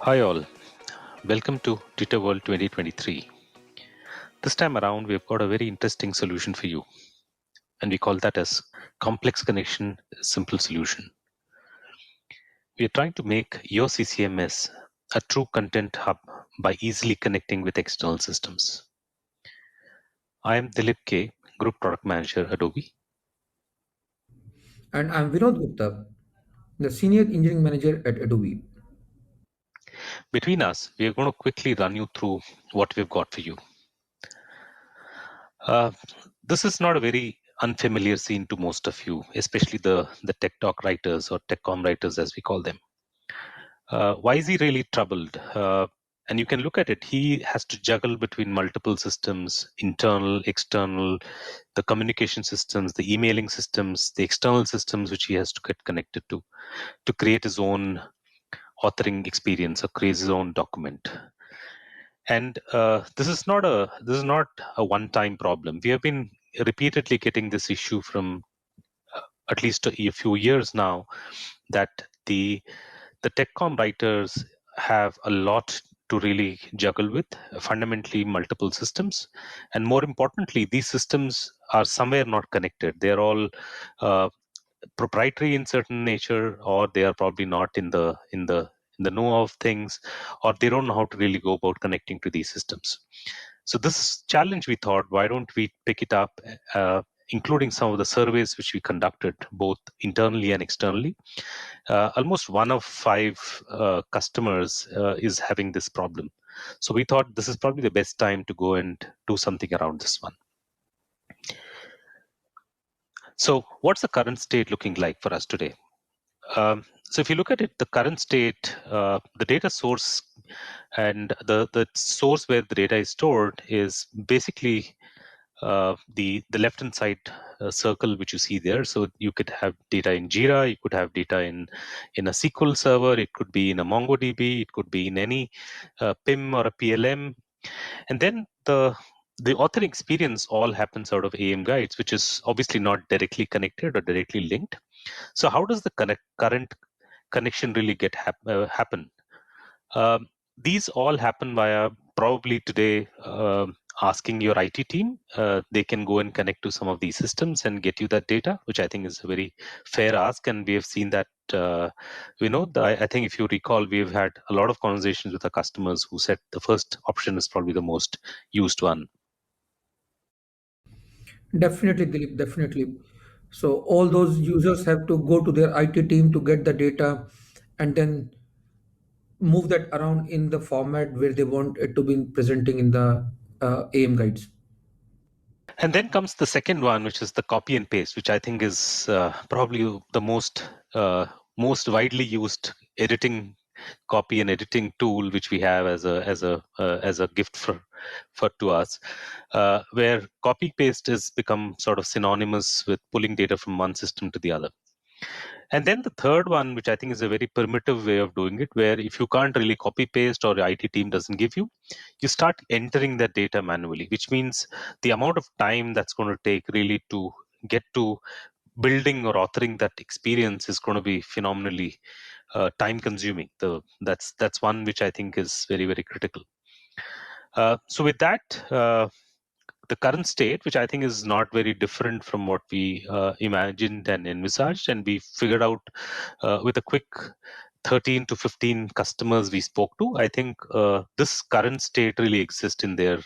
Hi all, welcome to DITAWORLD 2023. This time around we've got a very interesting solution for you, and we call that as complex connection simple solution. We are trying to make your CCMS a true content hub by easily connecting with external systems. I am Dhilip K, Group Product Manager, Adobe. And I'm Vinod Gupta, the Senior Engineering Manager at Adobe. Between us, we are going to quickly run you through what we've got for you. This is not a very unfamiliar scene to most of you, especially the tech talk writers or tech com writers as we call them. Why is he really troubled? And you can look at it. He has to juggle between multiple systems, internal, external, the communication systems, the emailing systems, the external systems which he has to get connected to create his own authoring experience or create his own document. And this is not a one-time problem. We have been repeatedly getting this issue from at least a few years now, that the TechCom writers have a lot to really juggle with, fundamentally multiple systems. And more importantly, these systems are somewhere not connected. They're all uh, proprietary in certain nature, or they are probably not in the know of things, or they don't know how to really go about connecting to these systems. So this challenge, we thought, why don't we pick it up, including some of the surveys which we conducted both internally and externally. Almost one of five customers is having this problem. So we thought this is probably the best time to go and do something around this one. So what's the current state looking like for us today? So if you look at it, the current state, the data source and the source where the data is stored is basically the left hand side circle which you see there. So you could have data in Jira, you could have data in a SQL server, it could be in a MongoDB, it could be in any PIM or a PLM, and then the author experience all happens out of AM guides, which is obviously not directly connected or directly linked. So how does the current connection really happen? Um, these all happen via probably today asking your IT team. They can go and connect to some of these systems and get you that data, which I think is a very fair ask. And we have seen that, I think if you recall, we've had a lot of conversations with our customers who said the first option is probably the most used one. Definitely, Dilip, definitely. So all those users have to go to their IT team to get the data and then move that around in the format where they want it to be presenting in the AM guides. And then comes the second one, which is the copy and paste, which I think is probably the most widely used editing copy and editing tool which we have as a gift for to us, where copy paste has become sort of synonymous with pulling data from one system to the other. And then the third one, which I think is a very primitive way of doing it, where if you can't really copy paste or the IT team doesn't give you, you start entering that data manually, which means the amount of time that's going to take really to get to building or authoring that experience is going to be phenomenally time consuming. That's one which I think is very, very critical. So with that, the current state, which I think is not very different from what we imagined and envisaged, and we figured out with a quick 13 to 15 customers we spoke to, I think this current state really exists in their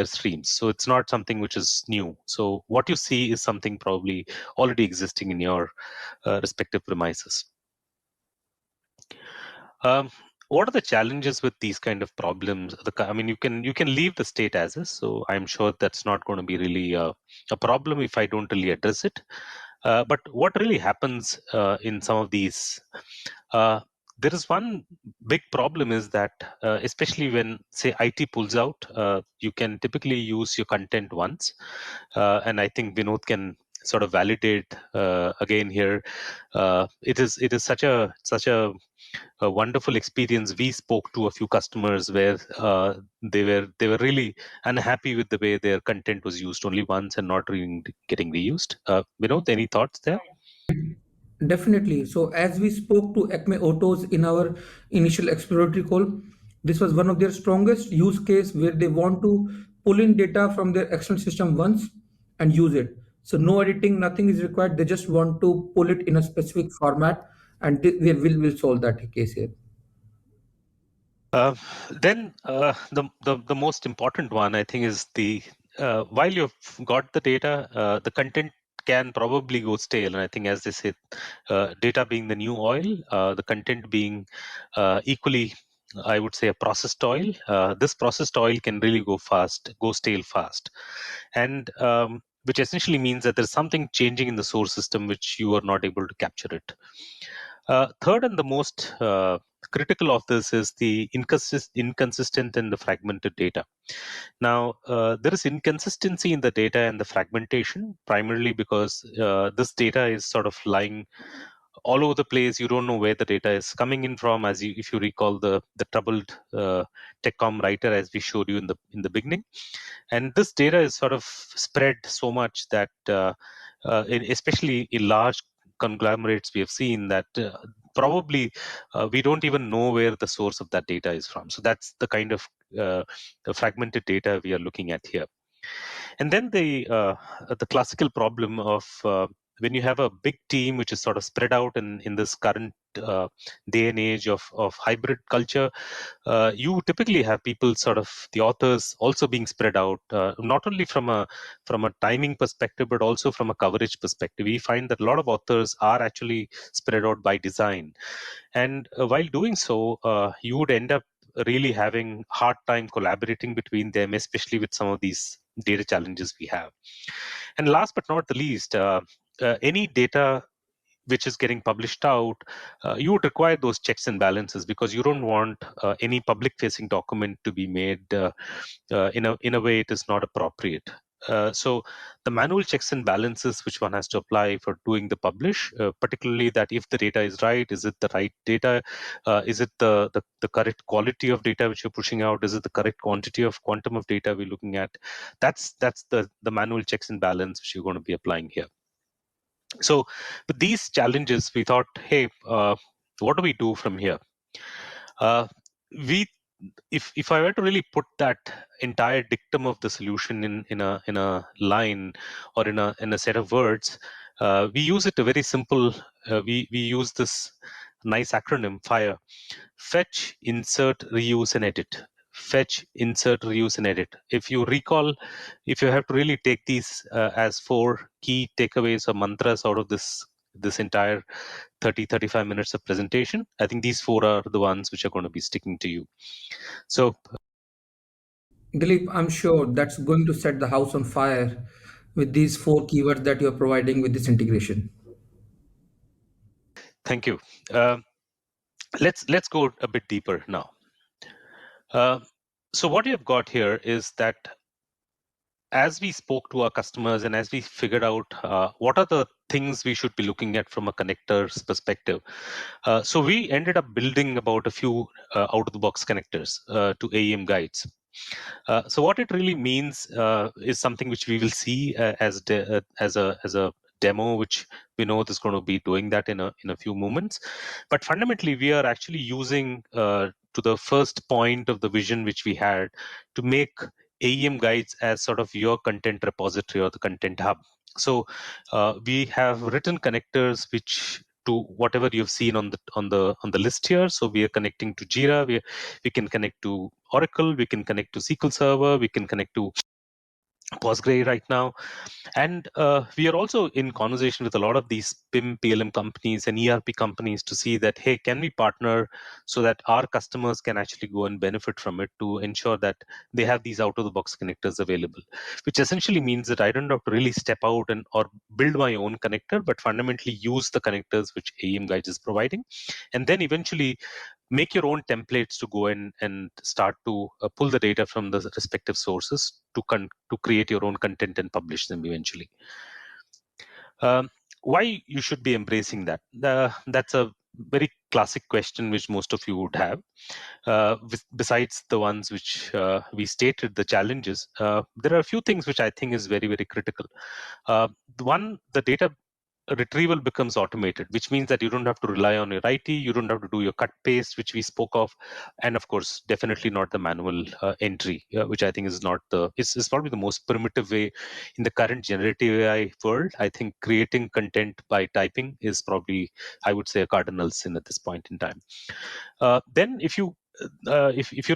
streams. So it's not something which is new. So what you see is something probably already existing in your respective premises. Um, what are the challenges with these kind of problems? I mean, you can leave the state as is. So I'm sure that's not going to be really a problem if I don't really address it. But what really happens in some of these? Uh, there is one big problem is that, especially when, say, IT pulls out, you can typically use your content once, and I think Vinod can sort of validate again here. It is such a wonderful experience. We spoke to a few customers where they were really unhappy with the way their content was used only once and not really getting reused. Vinod, any thoughts there? Definitely. So, as we spoke to Acme Autos in our initial exploratory call, this was one of their strongest use case where they want to pull in data from their external system once and use it. So, no editing, nothing is required. They just want to pull it in a specific format, and we will solve that case here. Uh, then the most important one I think is the while you've got the data, the content can probably go stale, and I think as they say, data being the new oil, the content being equally, I would say, a processed oil. This processed oil can really go stale fast, and which essentially means that there's something changing in the source system which you are not able to capture it. Third, and the most critical of this is the inconsistent and the fragmented data. Now, there is inconsistency in the data and the fragmentation, primarily because this data is sort of lying all over the place. You don't know where the data is coming in from. As you, if you recall the troubled teccom writer, as we showed you in the beginning, and this data is sort of spread so much that especially in large conglomerates, we have seen that probably we don't even know where the source of that data is from. So that's the kind of the fragmented data we are looking at here. And then the classical problem of when you have a big team which is sort of spread out in this current day and age of hybrid culture, you typically have people sort of the authors also being spread out, not only from a timing perspective but also from a coverage perspective. We find that a lot of authors are actually spread out by design, and while doing so, you would end up really having hard time collaborating between them, especially with some of these data challenges we have. And last but not the least, any data which is getting published out, you would require those checks and balances, because you don't want any public facing document to be made in a way it is not appropriate. So the manual checks and balances which one has to apply for doing the publish, particularly that if the data is right, is it the right data, is it the correct quality of data which you're pushing out, is it the correct quantity of quantum of data we're looking at. That's the manual checks and balance which you're going to be applying here. So with these challenges, we thought, hey, what do we do from here? Uh, we, if I were to really put that entire dictum of the solution in a line or in a set of words, we use it a very simple. We use this nice acronym FIRE: fetch, insert, reuse, and edit. Fetch, insert, reuse, and edit. If you recall, if you have to really take these as four key takeaways or mantras out of this entire 30-35 minutes of presentation, I think these four are the ones which are going to be sticking to you. So Dilip, I'm sure that's going to set the house on fire with these four keywords that you're providing with this integration. thank you. Uh, let's go a bit deeper now. Uh, so what you've got here is that as we spoke to our customers and as we figured out what are the things we should be looking at from a connector's perspective, so we ended up building about a few out-of-the-box connectors to AEM guides. So what it really means is something which we will see as a demo, which we know is going to be doing that in a few moments. But fundamentally, we are actually using to the first point of the vision which we had to make AEM guides as sort of your content repository or the content hub. So we have written connectors which to whatever you've seen on the list here. So we are connecting to Jira, we can connect to Oracle, we can connect to SQL Server, we can connect to Postgre right now. And we are also in conversation with a lot of these PIM, PLM companies and ERP companies to see that, hey, can we partner so that our customers can actually go and benefit from it, to ensure that they have these out of the box connectors available, which essentially means that I don't have to really step out and or build my own connector, but fundamentally use the connectors which AEM Guides is providing, and then eventually make your own templates to go in and start to pull the data from the respective sources to create your own content and publish them eventually. Um, why you should be embracing that? That's a very classic question which most of you would have. Besides the ones which we stated, the challenges, there are a few things which I think is very, very critical. The one, the data retrieval becomes automated, which means that you don't have to rely on your IT, you don't have to do your cut paste, which we spoke of, and of course, definitely not the manual entry, which I think is not is probably the most primitive way in the current generative AI world. I think creating content by typing is probably, I would say, a cardinal sin at this point in time. Then, if you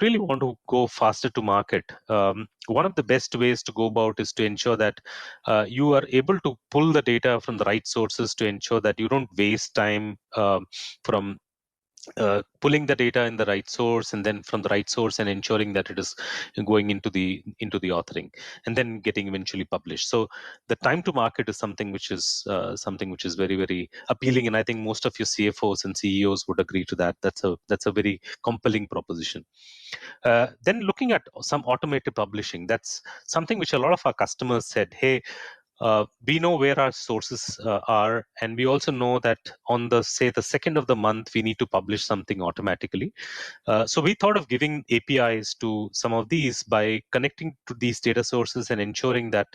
really want to go faster to market, one of the best ways to go about is to ensure that you are able to pull the data from the right sources to ensure that you don't waste time from pulling the data in the right source, and then from the right source and ensuring that it is going into the authoring and then getting eventually published. So the time to market is something which is very, very appealing, and I think most of your CFOs and CEOs would agree to that. That's a very compelling proposition. Then looking at some automated publishing, that's something which a lot of our customers said, hey, we know where our sources are, and we also know that on the second of the month we need to publish something automatically. So we thought of giving APIs to some of these by connecting to these data sources and ensuring that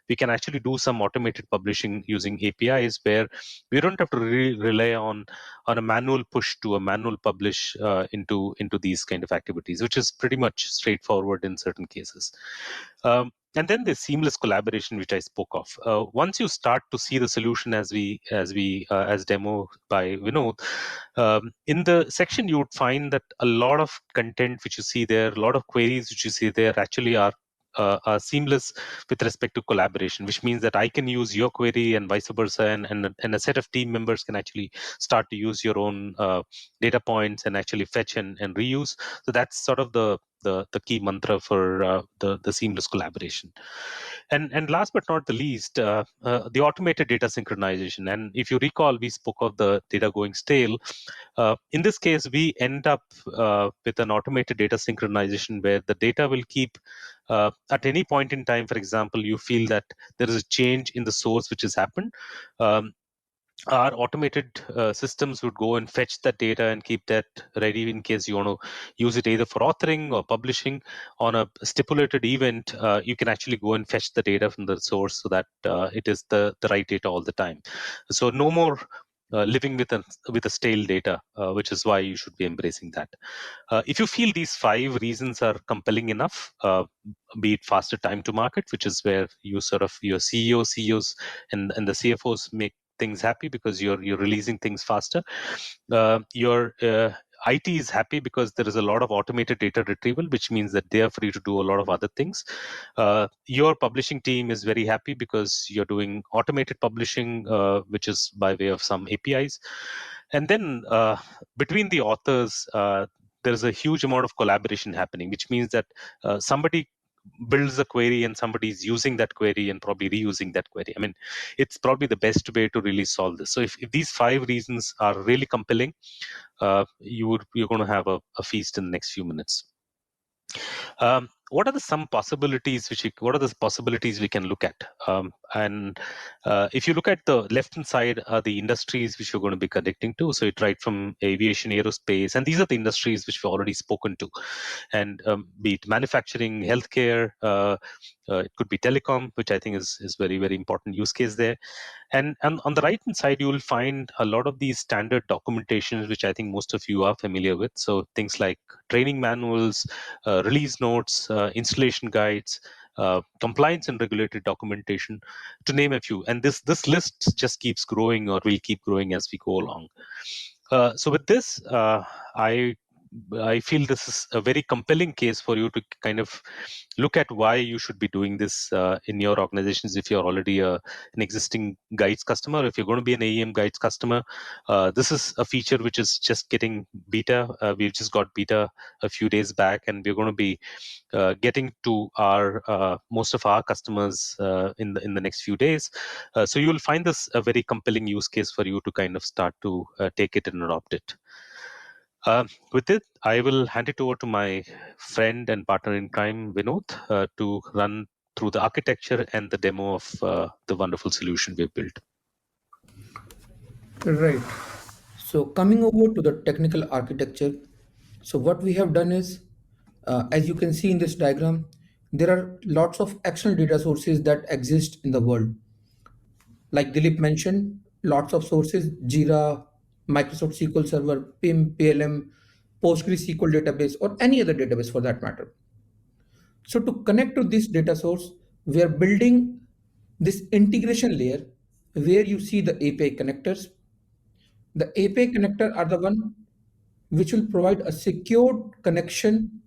we can actually do some automated publishing using APIs, where we don't have to rely on a manual push to a manual publish into these kind of activities, which is pretty much straightforward in certain cases. And then the seamless collaboration, which I spoke of. Once you start to see the solution as demo by Vinod, in the section you would find that a lot of content which you see there, a lot of queries which you see there, actually are seamless with respect to collaboration, which means that I can use your query and vice versa, and a set of team members can actually start to use your own data points and actually fetch and reuse. So that's sort of the key mantra for the seamless collaboration. And last but not the least, the automated data synchronization. And if you recall, we spoke of the data going stale. In this case, we end up with an automated data synchronization where the data will keep at any point in time. For example, you feel that there is a change in the source which has happened. Um, our automated systems would go and fetch that data and keep that ready in case you want to use it either for authoring or publishing. On a stipulated event, you can actually go and fetch the data from the source so that it is the right data all the time. So no more living with a stale data, which is why you should be embracing that. If you feel these 5 reasons are compelling enough, be it faster time to market, which is where your CEOs and the CFOs make things happy because you're releasing things faster. Your IT is happy because there is a lot of automated data retrieval, which means that they are free to do a lot of other things. Your publishing team is very happy because you're doing automated publishing, which is by way of some APIs. And then between the authors, there's a huge amount of collaboration happening, which means that somebody builds a query and somebody is using that query and probably reusing that query. I mean, it's probably the best way to really solve this. So if these 5 reasons are really compelling, you're going to have a feast in the next few minutes. What are some possibilities what are the possibilities we can look at? And if you look at the left hand side, are the industries which we're going to be connecting to. So it right from aviation, aerospace, and these are the industries which we've already spoken to. And be it manufacturing, healthcare, it could be telecom, which I think is very, very important use case there. And on the right hand side, you will find a lot of these standard documentations, which I think most of you are familiar with. So things like training manuals, release notes, installation guides, compliance and regulatory documentation, to name a few. And this list just keeps growing, or will keep growing as we go along. So with this, I feel this is a very compelling case for you to kind of look at why you should be doing this in your organizations. If you're already an existing guides customer, if you're going to be an AEM guides customer, this is a feature which is just getting beta. We've just got beta a few days back, and we're going to be getting to our most of our customers in the next few days. So you will find this a very compelling use case for you to kind of start to take it and adopt it. With it, I will hand it over to my friend and partner in crime, Vinod, to run through the architecture and the demo of the wonderful solution we've built. Right. So coming over to the technical architecture, so what we have done is, as you can see in this diagram, there are lots of external data sources that exist in the world. Like Dilip mentioned, lots of sources: Jira, Microsoft SQL Server, PIM, PLM, PostgreSQL database, or any other database for that matter. So to connect to this data source, we are building this integration layer where you see the API connectors. The API connector are the one which will provide a secured connection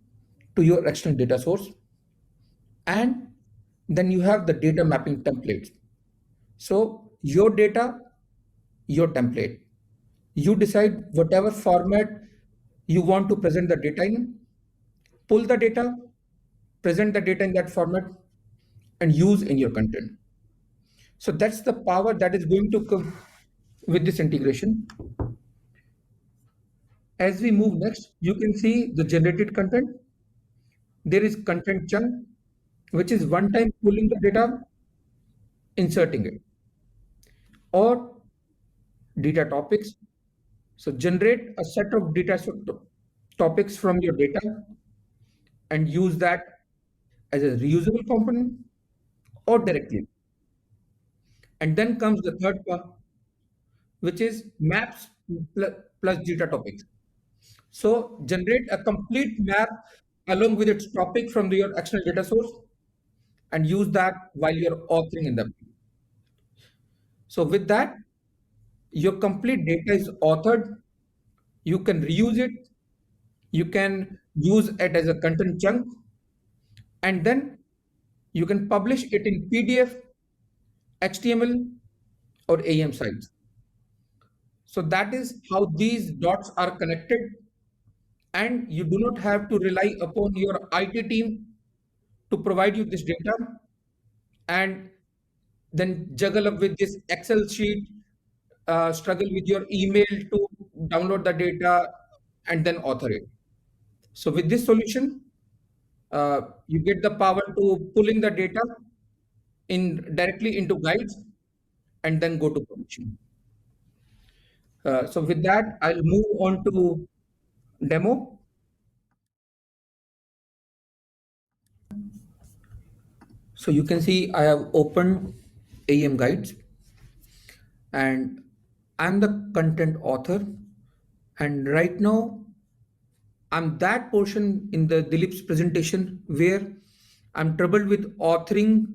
to your external data source. And then you have the data mapping templates. So your data, your template. You decide whatever format you want to present the data in, pull the data, present the data in that format, and use in your content. So that's the power that is going to come with this integration. As we move next, you can see the generated content. There is content chunk, which is one time pulling the data, inserting it, or data topics. So generate a set of topics from your data and use that as a reusable component or directly. And then comes the third part, which is maps plus data topics. So generate a complete map along with its topic from your external data source and use that while you're authoring in them. So with that, your complete data is authored. You can reuse it. You can use it as a content chunk, and then you can publish it in PDF, HTML, or AM sites. So that is how these dots are connected, and you do not have to rely upon your IT team to provide you this data and then juggle up with this Excel sheet, struggle with your email to download the data and then author it. So with this solution, you get the power to pulling the data in directly into guides and then go to production. So with that, I'll move on to demo. So you can see I have opened AM guides and I'm the content author. And right now I'm that portion in the Dilip's presentation where I'm troubled with authoring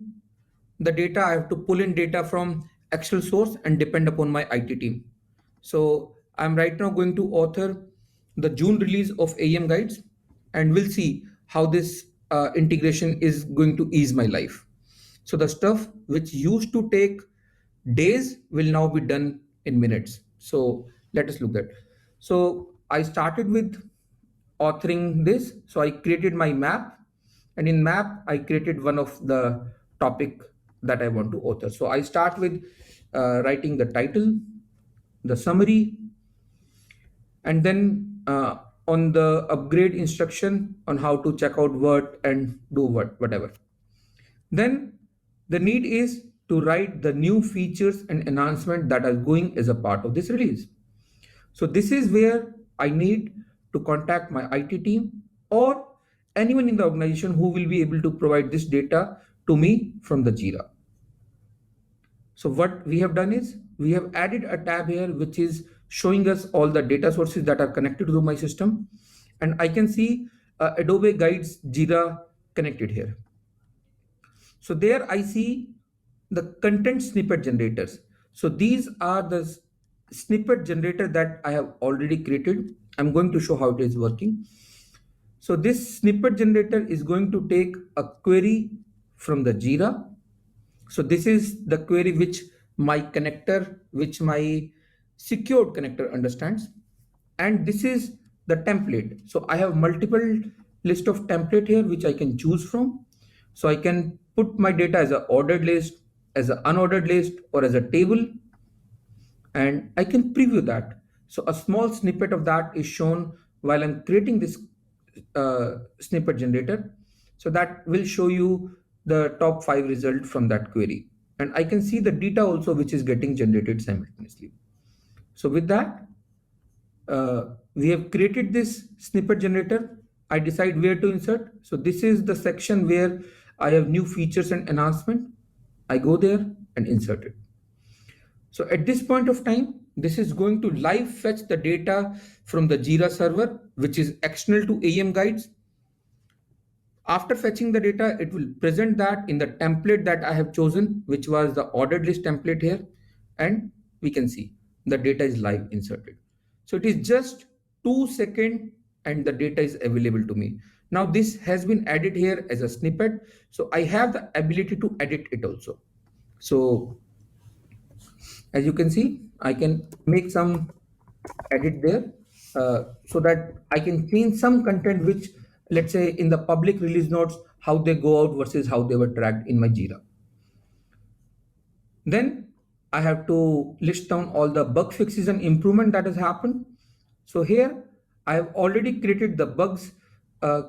the data. I have to pull in data from Excel source and depend upon my IT team. So I'm right now going to author the June release of AM guides, and we'll see how this integration is going to ease my life. So the stuff which used to take days will now be done in minutes. So let us look at. So I started with authoring this. So I created my map, and in map I created one of the topic that I want to author. So I start with writing the title, the summary, and then on the upgrade instruction on how to check out what and do whatever. Then the need is to write the new features and enhancement that are going as a part of this release. So this is where I need to contact my IT team or anyone in the organization who will be able to provide this data to me from the Jira. So what we have done is we have added a tab here which is showing us all the data sources that are connected to my system. And I can see Adobe Guides Jira connected here. So there I see the content snippet generators. So these are the snippet generator that I have already created. I'm going to show how it is working. So this snippet generator is going to take a query from the Jira. So this is the query which my connector, which my secured connector understands. And this is the template. So I have multiple list of template here, which I can choose from. So I can put my data as an ordered list, as an unordered list, or as a table, and I can preview that. So a small snippet of that is shown while I'm creating this snippet generator. So that will show you the top 5 result from that query. And I can see the data also which is getting generated simultaneously. So with that, we have created this snippet generator. I decide where to insert. So this is the section where I have new features and enhancement. I go there and insert it. So at this point of time, this is going to live fetch the data from the Jira server, which is external to AM guides. After fetching the data, it will present that in the template that I have chosen, which was the ordered list template here. And we can see the data is live inserted. So it is just 2 seconds and the data is available to me. Now this has been added here as a snippet. So I have the ability to edit it also. So as you can see, I can make some edit there so that I can change some content which, let's say, in the public release notes, how they go out versus how they were tracked in my Jira. Then I have to list down all the bug fixes and improvement that has happened. So here I have already created the bugs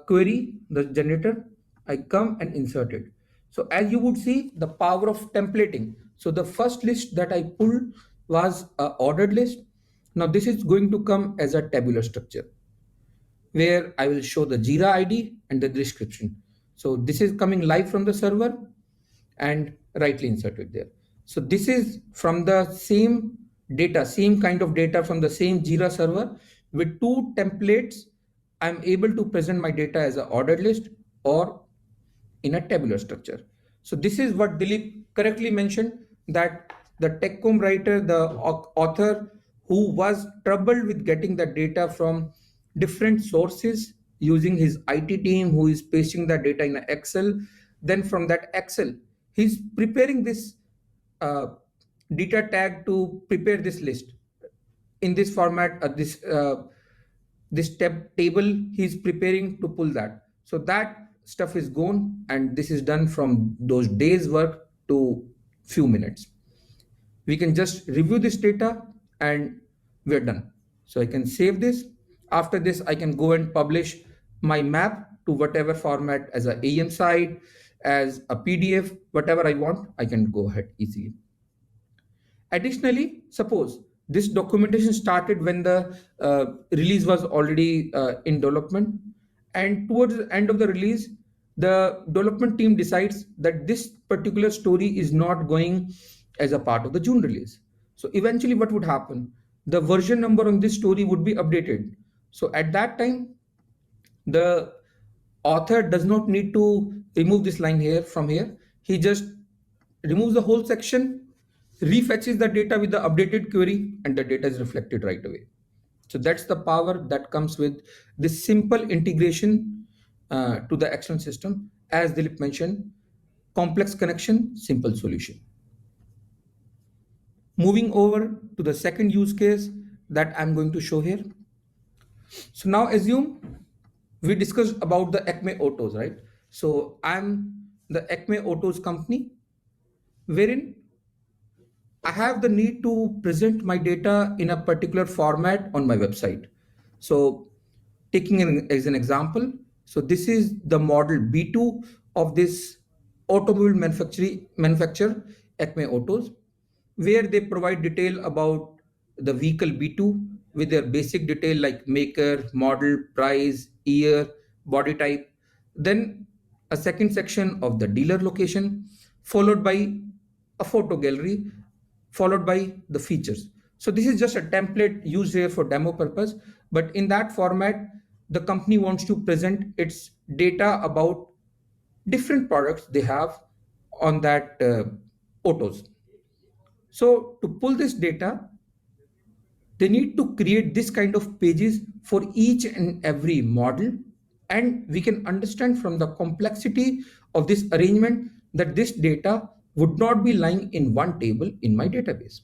query, the generator. I come and insert it. So as you would see, the power of templating. So the first list that I pulled was a ordered list. Now this is going to come as a tabular structure where I will show the Jira ID and the description. So this is coming live from the server and rightly inserted there. So this is from the same data, same kind of data from the same Jira server with two templates. I'm able to present my data as an ordered list or in a tabular structure. So this is what Dhilip correctly mentioned, that the TechCom writer, the author who was troubled with getting the data from different sources using his IT team who is pasting the data in Excel. Then from that Excel, he's preparing this uh, data tag to prepare this list in this format, this table he's preparing to pull that. So that stuff is gone and this is done from those days work to few minutes. We can just review this data and we're done. So I can save this. After this, I can go and publish my map to whatever format, as a AM site, as a PDF, whatever I want, I can go ahead easily. Additionally, suppose this documentation started when the release was already in development, and towards the end of the release, the development team decides that this particular story is not going as a part of the June release. So eventually, what would happen? The version number on this story would be updated. So at that time, the author does not need to remove this line here from here. He just removes the whole section, refetches the data with the updated query, and the data is reflected right away. So that's the power that comes with this simple integration to the external system. As Dilip mentioned, complex connection, simple solution. Moving over to the second use case that I'm going to show here. So now assume we discussed about the Acme Autos, right? So I'm the Acme Autos company wherein I have the need to present my data in a particular format on my website. So taking as an example, so this is the model B2 of this automobile manufacturer Acme Autos, where they provide detail about the vehicle B2 with their basic detail like maker, model, price, year, body type. Then a second section of the dealer location, followed by a photo gallery, followed by the features. So this is just a template used here for demo purpose, but in that format, the company wants to present its data about different products they have on that autos. So to pull this data, they need to create this kind of pages for each and every model. And we can understand from the complexity of this arrangement that this data would not be lying in one table in my database.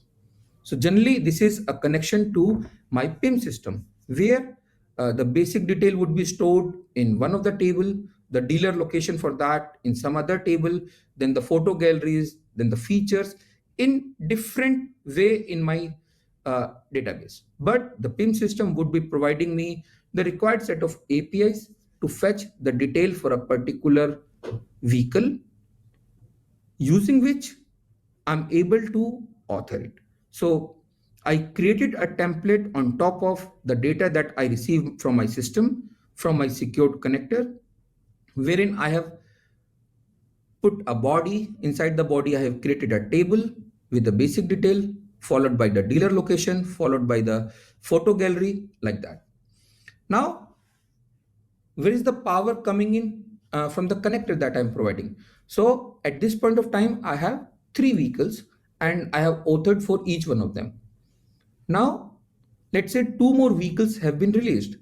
So generally, this is a connection to my PIM system where the basic detail would be stored in one of the table, the dealer location for that in some other table, then the photo galleries, then the features in different way in my database. But the PIM system would be providing me the required set of APIs to fetch the detail for a particular vehicle, using which I'm able to author it. So I created a template on top of the data that I received from my system, from my secured connector, wherein I have put a body. Inside the body, I have created a table with the basic detail, followed by the dealer location, followed by the photo gallery, like that. Now, where is the power coming in from the connector that I'm providing? So at this point of time, I have 3 vehicles and I have authored for each one of them. Now, let's say 2 more vehicles have been released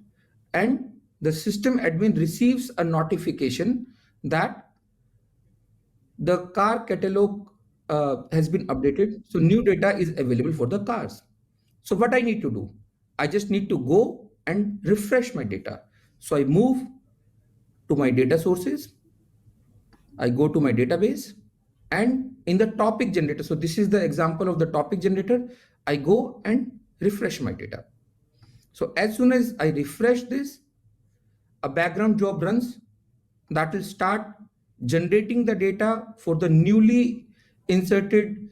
and the system admin receives a notification that the car catalog has been updated. So new data is available for the cars. So what I need to do? I just need to go and refresh my data. So I move to my data sources. I go to my database and in the topic generator. So this is the example of the topic generator. I go and refresh my data. So as soon as I refresh this, a background job runs that will start generating the data for the newly inserted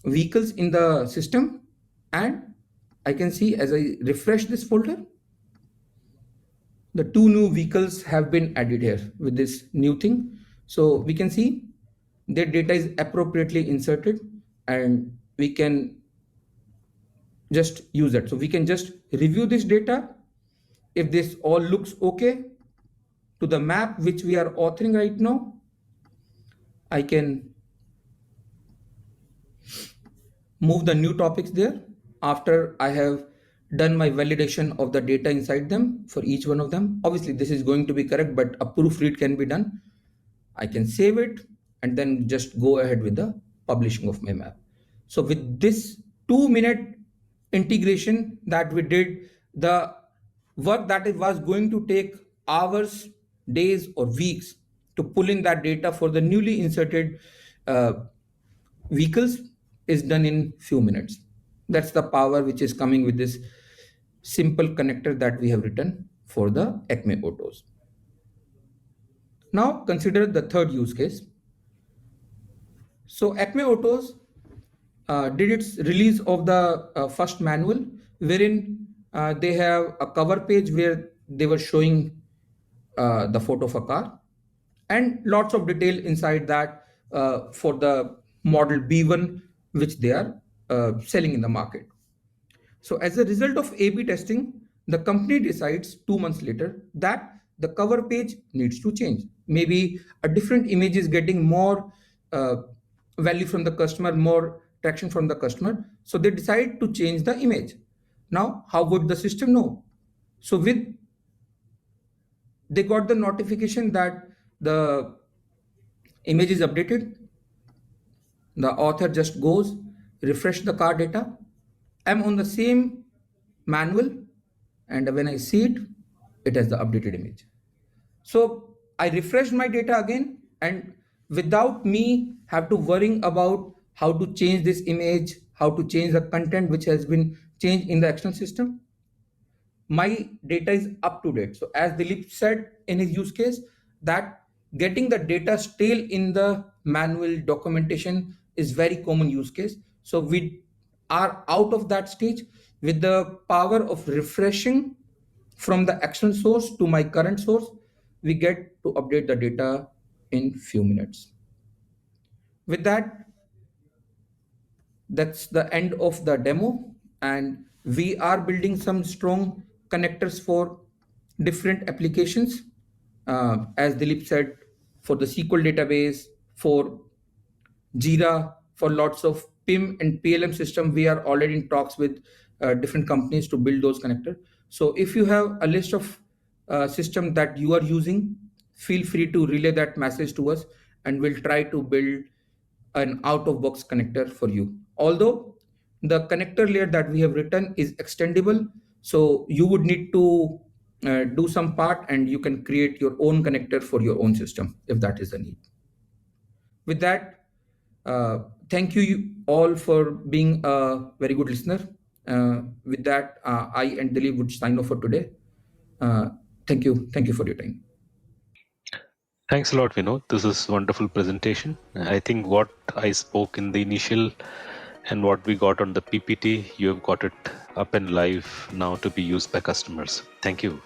vehicles in the system. And I can see as I refresh this folder, the 2 new vehicles have been added here with this new thing. So we can see their data is appropriately inserted and we can just use that. So we can just review this data. If this all looks okay to the map which we are authoring right now, I can move the new topics there after I have done my validation of the data inside them for each one of them. Obviously, this is going to be correct, but a proofread can be done. I can save it and then just go ahead with the publishing of my map. So with this 2-minute integration that we did, the work that it was going to take hours, days, or weeks to pull in that data for the newly inserted uh, vehicles is done in few minutes. That's the power which is coming with this simple connector that we have written for the Acme Autos. Now consider the third use case. So Acme Autos did its release of the first manual, wherein they have a cover page where they were showing the photo of a car and lots of detail inside that for the model B1 which they are selling in the market. So as a result of A/B testing, the company decides 2 months later that the cover page needs to change. Maybe a different image is getting more uh, value from the customer, more traction from the customer. So they decide to change the image. Now, how would the system know? So with they got the notification that the image is updated. The author just goes, refresh the car data. I'm on the same manual, and when I see it, it has the updated image. So I refreshed my data again, and without me have to worrying about how to change this image, how to change the content which has been changed in the external system, my data is up to date. So as Dhilip said in his use case, that getting the data stale in the manual documentation is very common use case. So we are out of that stage with the power of refreshing from the external source to my current source. We get to update the data in few minutes. With that, that's the end of the demo, and we are building some strong connectors for different applications, as Dilip said, for the SQL database, for Jira, for lots of PIM and PLM system. We are already in talks with different companies to build those connectors. So if you have a list of system that you are using, feel free to relay that message to us and we'll try to build an out-of-box connector for you. Although the connector layer that we have written is extendable, so you would need to do some part and you can create your own connector for your own system if that is the need. With that, thank you all for being a very good listener. With that, I and Dilip would sign off for today. Thank you. Thank you for your time. Thanks a lot, Vinod. This is wonderful presentation. I think what I spoke in the initial and what we got on the PPT, you have got it up and live now to be used by customers. Thank you.